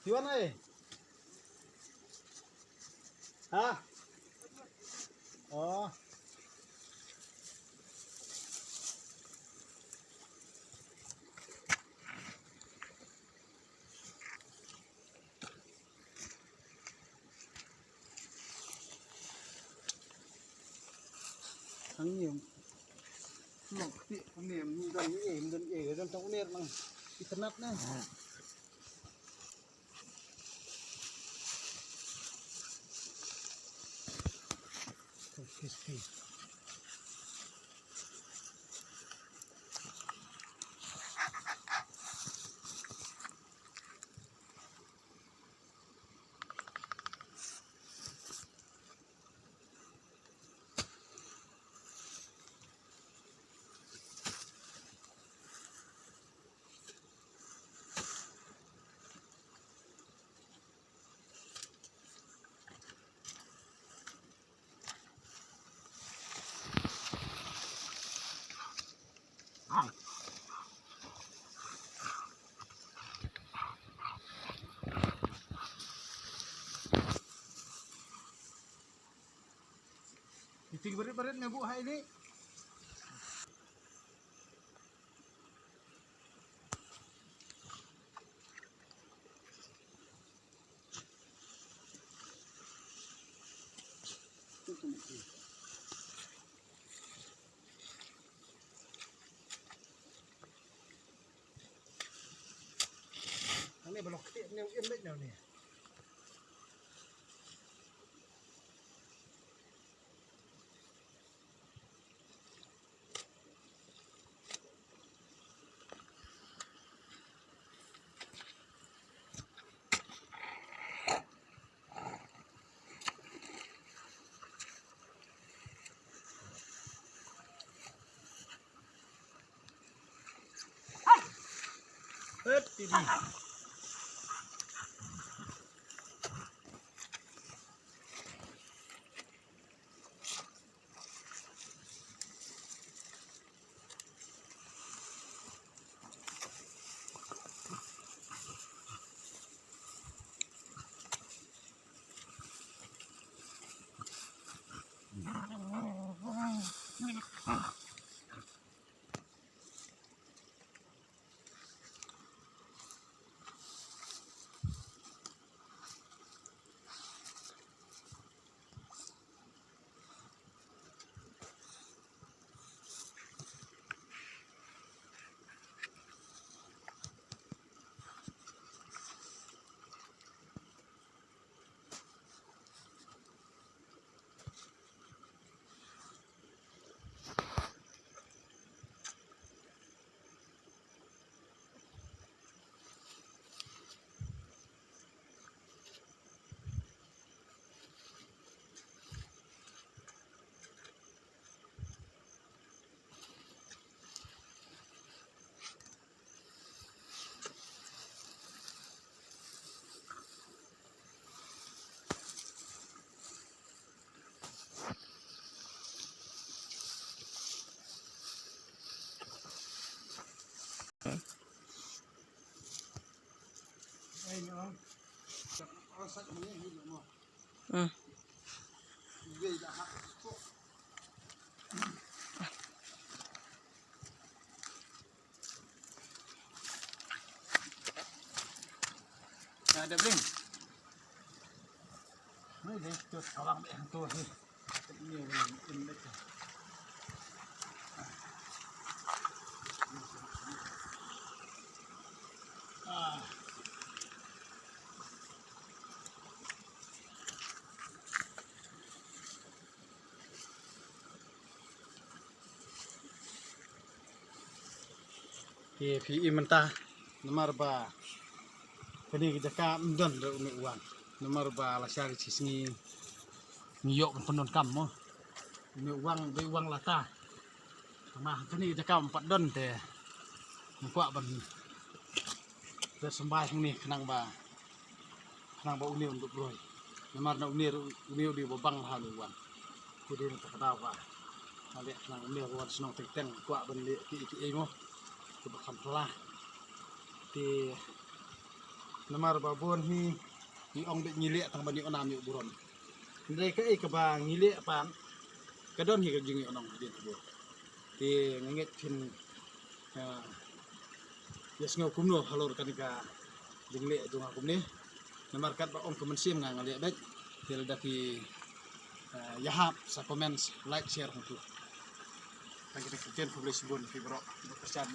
Siwan ơi. Hả? Ồ. Thằng nhiều một tiệm niềm gần như gần trong niệm bằng cái thân nắp này. Crispy. Ting berit-berit ngebuk hai ini. Thằng này mà nó tiện nêu yên định nào nè. Hết đi đi. Đây nữa không? Có sách này như vậy mà. Ừ. Về đã hắc. Ada bling. Ini deh tuh kalang yang tuh nih. Ini ini. Pi mentah nomor ba kini kita kam don do uang nomor ba la syari cisngi ngiyok penon kam mo ni uang lata sama kini kita kam 4 don te kuak ban te sembah ni kenang ba uni untuk roy namar na unir di babang haluan jadi nak kadawa malik nang unir wan senong teng kuat beli ki mo ke bakam pelah di namar babon hi ong bek nyilik tang bani onam yu buron ndai ka ke ba ngilik pan kadon hi ka jingi onong di bu di ngenget tin yes ngau kumno halor kanika jingle jong akum ni namar kat ba ong kemensim ngaliak bek til daki yahap sa comments like share untuk lagi kita publish bun fi bro percaya